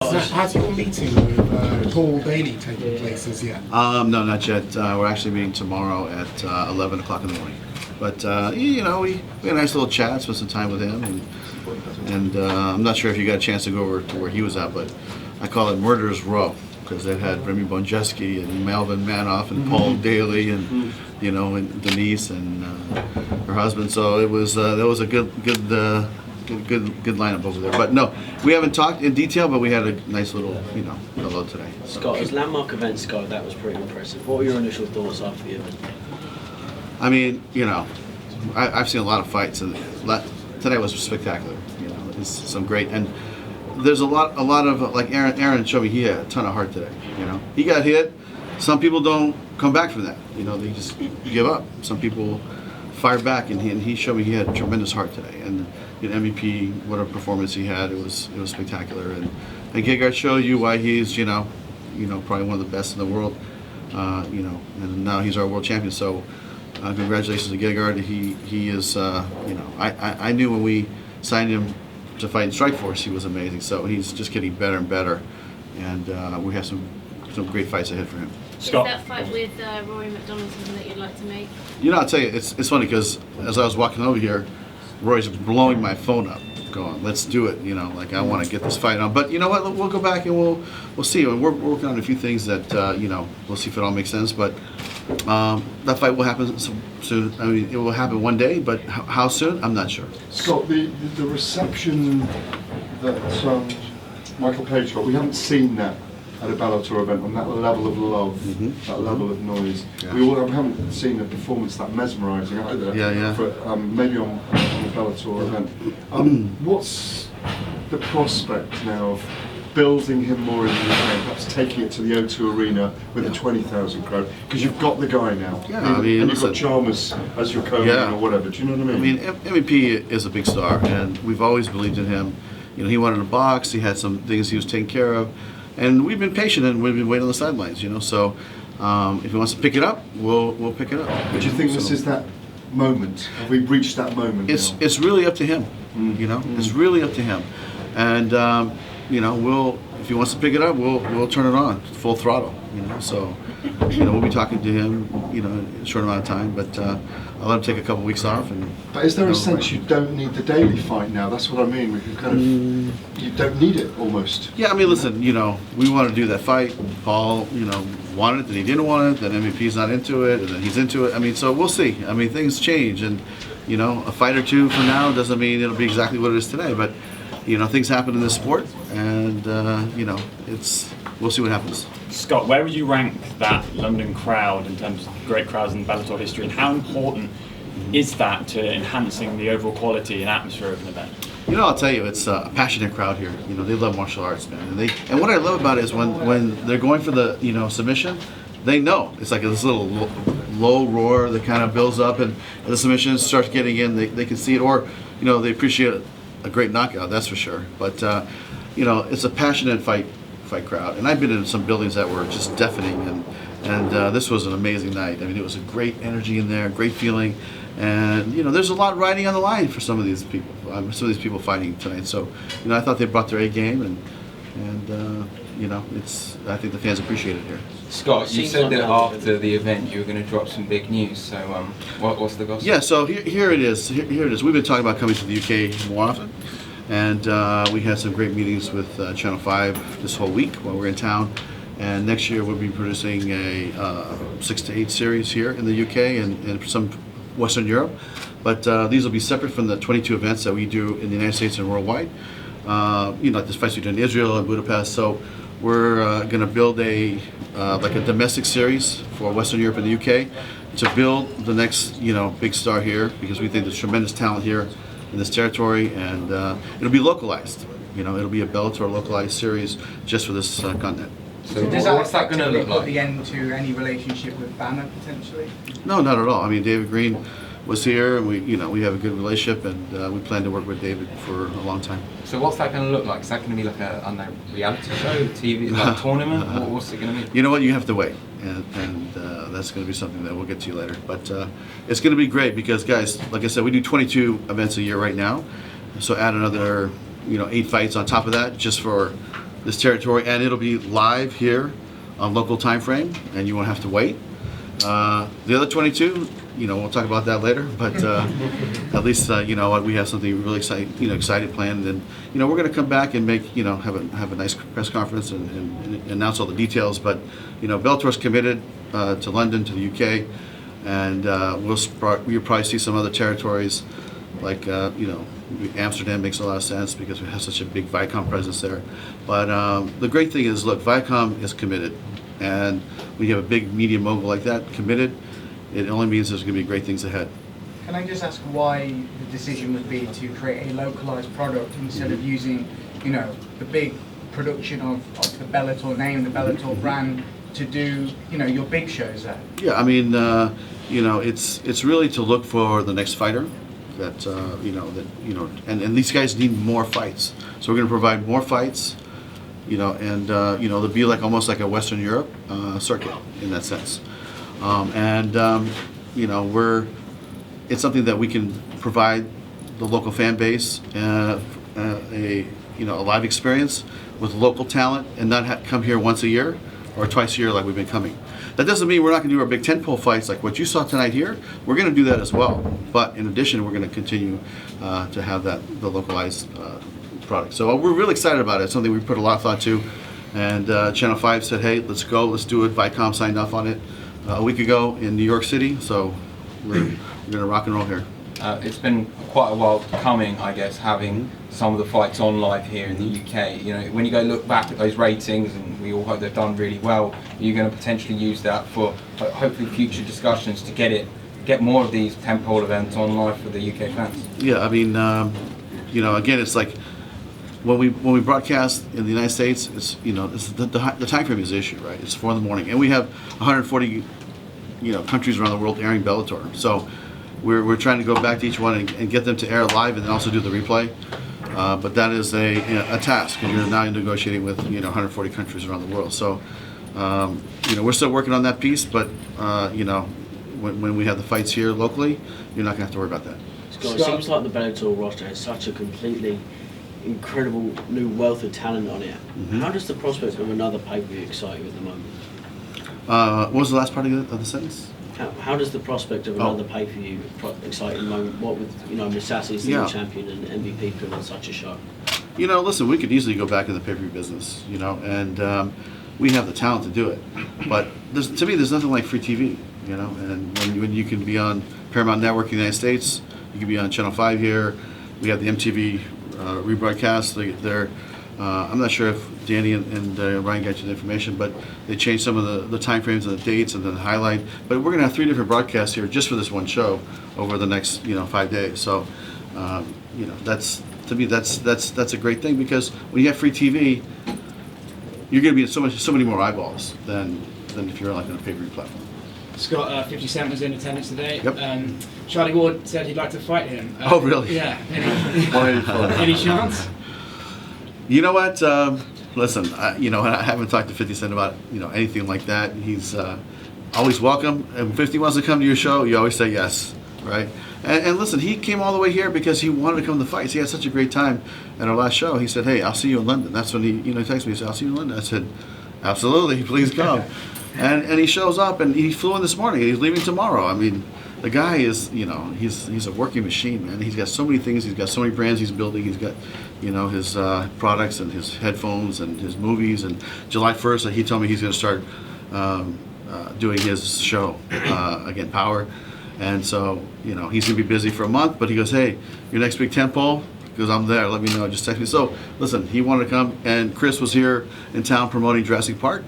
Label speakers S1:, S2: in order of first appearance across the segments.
S1: Has your meeting with Paul Bailey taken place as yet?
S2: No, not yet. We're actually meeting tomorrow at 11 o'clock in the morning. But, we had a nice little chat, spent some time with him. And I'm not sure if you got a chance to go over to where he was at, but I call it Murderers Row, because they've had Remy Bonjeski and Melvin Manoff and Paul Daly and, and Denise and her husband. So it was, that was a good lineup over there. But no, we haven't talked in detail, but we had a nice little, hello today. So.
S3: Scott, as landmark event, Scott, that was pretty impressive. What were your initial thoughts after the event?
S2: I mean, I've seen a lot of fights, and today was spectacular. It's some great, and there's a lot of like Aaron showed me he had a ton of heart today. He got hit. Some people don't come back from that. They just give up. Some people fire back, and he showed me he had tremendous heart today. And MVP, what a performance he had! It was spectacular. And Gegard showed you why he's probably one of the best in the world. And now he's our world champion. So congratulations to Gegard. He is. I knew when we signed him to fight in Strikeforce, he was amazing. So he's just getting better and better, and we have some great fights ahead for him.
S4: Scott. Is that fight with Rory MacDonald something that you'd like to make?
S2: I'll tell you, it's funny because as I was walking over here, Roy's blowing my phone up, going, "Let's do it." I want to get this fight on. But you know what? We'll go back and we'll see. And we're working on a few things that we'll see if it all makes sense. But that fight will happen soon. I mean, it will happen one day, but how soon? I'm not sure.
S5: Scott, the reception that Michael Page got, we haven't seen that at a Bellator event on that level of love, that level of noise. Yeah. We haven't seen a performance that mesmerising either.
S2: Yeah.
S5: For, maybe on the Bellator event. What's the prospect now of building him more in the UK, perhaps taking it to the O2 Arena with a 20,000 crowd? Because you've got the guy now.
S2: Yeah,
S5: and you've got Chalmers as your co-owner or whatever. Do you know what I mean?
S2: MVP is a big star, and we've always believed in him. He wanted to box. He had some things he was taking care of. And we've been patient and we've been waiting on the sidelines, So if he wants to pick it up, we'll pick it up.
S5: But do you think this is that moment? Have we reached that moment?
S2: It's really up to him. It's really up to him. And if he wants to pick it up, we'll turn it on full throttle. So we'll be talking to him in a short amount of time. But I'll let him take a couple weeks off.
S5: But is there a sense you don't need the daily fight now? That's what I mean. We can kind of you don't need it almost.
S2: Yeah, I mean, listen. We want to do that fight. Paul, wanted it, then he didn't want it. Then MVP's not into it, and then he's into it. I mean, so we'll see. I mean, things change, and a fight or two from now doesn't mean it'll be exactly what it is today. But things happen in this sport, and we'll see what happens.
S6: Scott, where would you rank that London crowd in terms of great crowds in Bellator history, and how important is that to enhancing the overall quality and atmosphere of an event?
S2: I'll tell you, it's a passionate crowd here. They love martial arts, man. And what I love about it is when they're going for the submission, they know it's like this little low roar that kind of builds up, and the submission starts getting in. They can see it, or they appreciate a great knockout. That's for sure. But it's a passionate fight crowd, and I've been in some buildings that were just deafening, and this was an amazing night. I mean, it was a great energy in there, great feeling, and there's a lot riding on the line for some of these people fighting tonight. So I thought they brought their A game, and I think the fans appreciate it here.
S7: Scott, you said that after the event you were going to drop some big news. So what's the gossip?
S2: Yeah, so here it is. Here it is. We've been talking about coming to the UK more often. And we had some great meetings with Channel 5 this whole week while we're in town. And next year we'll be producing a 6 to 8 series here in the UK and some Western Europe. But these will be separate from the 22 events that we do in the United States and worldwide. Like this fights we do in Israel and Budapest. So we're going to build a domestic series for Western Europe and the UK to build the next big star here, because we think there's tremendous talent here in this territory, and it'll be localized. It'll be a Bellator localized series just for this continent.
S7: So
S8: what's
S7: that going to look
S8: put
S7: like?
S8: the end to any relationship with Banner potentially?
S2: No, not at all. I mean, David Green was here, and we have a good relationship, and we plan to work with David for a long time.
S7: So what's that going to look like? Is that going to be like a reality show, TV, like a tournament? What's it going to be?
S2: You know what? You have to wait, and that's going to be something that we'll get to you later. But it's going to be great because, guys, like I said, we do 22 events a year right now. So add another, 8 fights on top of that, just for this territory, and it'll be live here on local time frame, and you won't have to wait. The other 22, we'll talk about that later, but at least we have something really excited planned, and we're going to come back and make have a nice press conference and announce all the details. But Bellator's committed to London, to the UK, and you'll probably see some other territories like Amsterdam makes a lot of sense because we have such a big Viacom presence there. But the great thing is, look, Viacom is committed, and when you have a big media mogul like that committed, it only means there's going to be great things ahead.
S8: Can I just ask why the decision would be to create a localized product instead of using, the big production of the Bellator name, the Bellator brand, to do, your big shows there?
S2: Yeah, I mean, it's really to look for the next fighter. And these guys need more fights. So we're going to provide more fights, and they'll be almost like a Western Europe circuit in that sense. It's something that we can provide the local fan base a live experience with local talent, and not come here once a year or twice a year like we've been coming. That doesn't mean we're not going to do our big tentpole fights like what you saw tonight here. We're going to do that as well. But in addition, we're going to continue to have the localized product. So we're really excited about it. It's something we put a lot of thought to. And Channel 5 said, hey, let's go, let's do it. Viacom signed off on it a week ago in New York City. So we're going to rock and roll here.
S7: It's been quite a while coming, I guess, having some of the fights on live here in the UK. When you go look back at those ratings, and we all hope they've done really well, you're going to potentially use that for hopefully future discussions to get more of these tentpole events on live for the UK fans. Yeah, I mean,
S2: again, it's like when we broadcast in the United States, it's the time frame is the issue, right? It's 4 a.m, and we have 140 countries around the world airing Bellator. So we're trying to go back to each one and get them to air live, and then also do the replay. But that is a task, and you're now negotiating with 140 countries around the world. So we're still working on that piece, but when we have the fights here locally, you're not going to have to worry about that.
S3: Scott, it seems like the Bellator roster has such a completely incredible new wealth of talent on it. Mm-hmm. How does the prospect of another pay-per-view excite you at the moment?
S2: What was the last part of the sentence?
S3: How does the prospect of another pay-per-view excite you at the moment? What with Mousasi as the new champion and MVP putting on such a show?
S2: Listen, we could easily go back in the pay-per-view business, and we have the talent to do it. But to me, there's nothing like free TV, and when you can be on Paramount Network in the United States, you can be on Channel 5 here. We have the MTV rebroadcast. I'm not sure if Danny and Ryan got you the information, but they changed some of the time frames and the dates and then the highlight. But we're going to have 3 different broadcasts here just for this one show over the next 5 days. So that's a great thing, because when you have free TV, you're going to be in so many more eyeballs than if you're like on a pay-per-view platform.
S9: Scott, 50 Cent was in attendance today.
S2: Yep.
S9: Charlie Ward said he'd like to fight him.
S2: Oh, really?
S9: Yeah. Any chance?
S2: You know what? Listen, I haven't talked to 50 Cent about anything like that. He's always welcome. And if 50 wants to come to your show, you always say yes, right? And listen, he came all the way here because he wanted to come to the fights. He had such a great time at our last show. He said, "Hey, I'll see you in London." That's when he texted me. He said, "I'll see you in London." I said, "Absolutely, please come." and he shows up, and he flew in this morning. He's leaving tomorrow. I mean, the guy is, he's a working machine, man. He's got so many things. He's got so many brands he's building. He's got, his products and his headphones and his movies. And July 1st, he told me he's going to start doing his show again, Power. And so, he's going to be busy for a month. But he goes, "Hey, your next big tentpole?" Because I'm there. Let me know. Just text me. So, listen, he wanted to come, and Chris was here in town promoting Jurassic Park.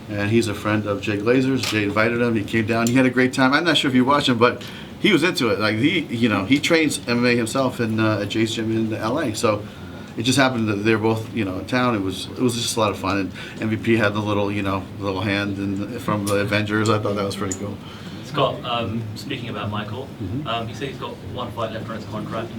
S2: And he's a friend of Jay Glazer's. Jay invited him. He came down. He had a great time. I'm not sure if you watched him, but he was into it. Like he trains MMA himself at Jay's gym in LA. So it just happened that they're both in town. It was just a lot of fun. And MVP had the little hand from the Avengers. I thought that was pretty cool.
S10: Scott, speaking about Michael, he said he's got 1 fight left on his contract.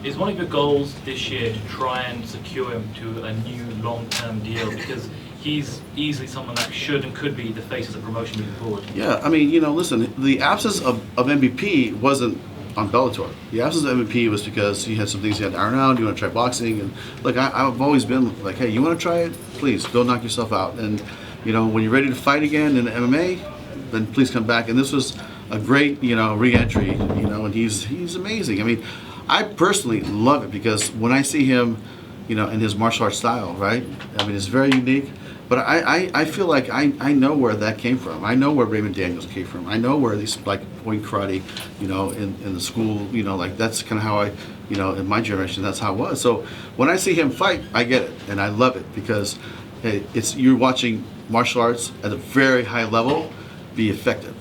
S10: Is one of your goals this year to try and secure him to a new long-term deal? Because he's easily someone that should and could be the face of the promotion moving forward.
S2: Yeah, I mean, listen, the absence of MVP wasn't on Bellator. He asked his MVP was because he had some things he had to iron out. You want to try boxing? And look, I've always been like, hey, you want to try it? Please, don't knock yourself out. And you know, when you're ready to fight again in MMA, then please come back. And this was a great, you know, re-entry. You know, and he's amazing. I mean, I personally love it because when I see him, you know, in his martial arts style, right? I mean, it's very unique. But I feel like I know where that came from. I know where Raymond Daniels came from. I know where these, like, point karate, you know, in the school, you know, like, that's kind of how I, you know, in my generation, that's how it was. So when I see him fight, I get it, and I love it because, hey, you're watching martial arts at a very high level be effective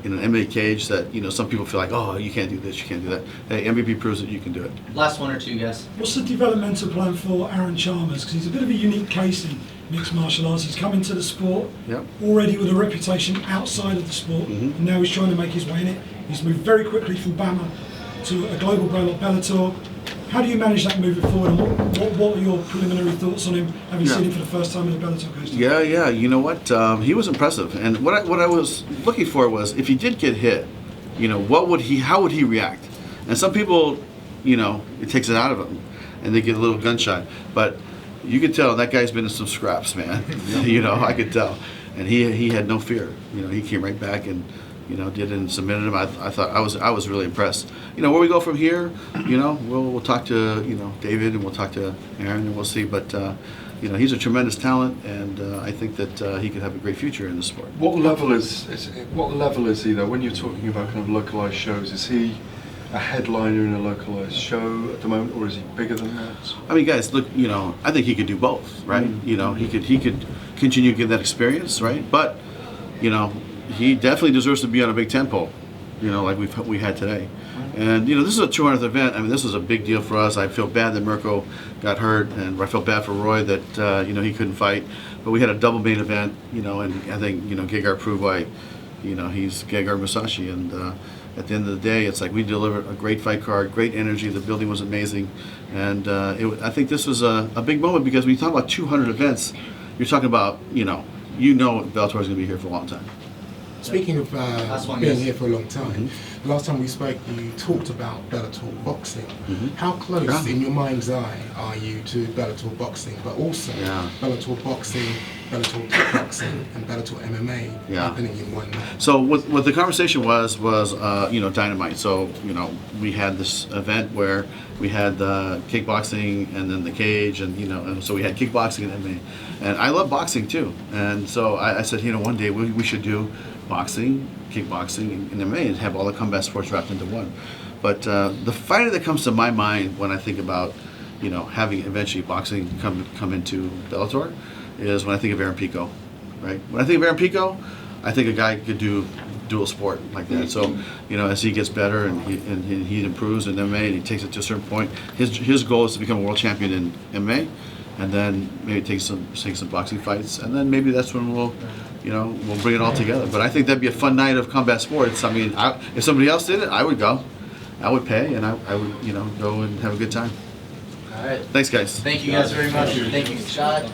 S2: in an MMA cage that, you know, some people feel like, oh, you can't do this, you can't do that. Hey, MVP proves that you can do it.
S11: Last one or two, guys.
S12: What's the developmental plan for Aaron Chalmers? Because he's a bit of a unique case in mixed martial arts. He's come into the sport already with a reputation outside of the sport, and now he's trying to make his way in it. He's moved very quickly from BAMA to a global brand like Bellator. How do you manage that moving forward, and what are your preliminary thoughts on him, having seen him for the first time in the Bellator cage?
S2: Yeah, you know what? He was impressive, and what I was looking for was if he did get hit, you know, how would he react? And some people, you know, it takes it out of them, and they get a little gun shy. But you could tell that guy's been in some scraps, man. You know, I could tell, and he had no fear. You know, he came right back and, you know, did it and submitted him. I thought I was really impressed. You know, where we go from here, you know, we'll talk to, you know, David, and we'll talk to Aaron, and we'll see. But you know, he's a tremendous talent, and I think that he could have a great future in the sport.
S5: What level is he though? When you're talking about kind of localized shows, is he a headliner in a localized show at the moment, or is he bigger than that?
S2: I mean, guys, look, you know, I think he could do both, right? You know, he could continue to get that experience, right? But, you know, he definitely deserves to be on a big tempo, you know, like we had today. And, you know, this is a 200th event. I mean, this was a big deal for us. I feel bad that Mirko got hurt, and I felt bad for Roy that, you know, he couldn't fight. But we had a double main event, you know, and I think, you know, Gegard proved why, you know, he's Gegard Mousasi. And at the end of the day, it's like we delivered a great fight card, great energy. The building was amazing. And I think this was a big moment because when you talk about 200 events, you're talking about, you know Bellator is going to be here for a long time.
S1: Speaking of being here for a long time, the last time we spoke, you talked about Bellator boxing. How close, in your mind's eye, are you to Bellator boxing, but also Bellator boxing, Bellator kickboxing, and Bellator MMA happening in one night?
S2: So what the conversation was you know, dynamite. So, you know, we had this event where we had the kickboxing and then the cage, and, you know, and so we had kickboxing and MMA. And I love boxing too. And so I said, you know, one day we should do boxing, kickboxing, and MMA, and have all the combat sports wrapped into one. But the fighter that comes to my mind when I think about, you know, having eventually boxing come into Bellator is when I think of Aaron Pico, right? When I think of Aaron Pico, I think a guy could do dual sport like that. So, you know, as he gets better and he improves in MMA and he takes it to a certain point, his goal is to become a world champion in MMA, and then maybe take some boxing fights, and then maybe that's when we'll bring it all together. But I think that'd be a fun night of combat sports. I mean, if somebody else did it, I would go. I would pay, and I would, you know, go and have a good time.
S11: All right.
S2: Thanks, guys.
S11: Thank you guys very much. Thank you, Scott.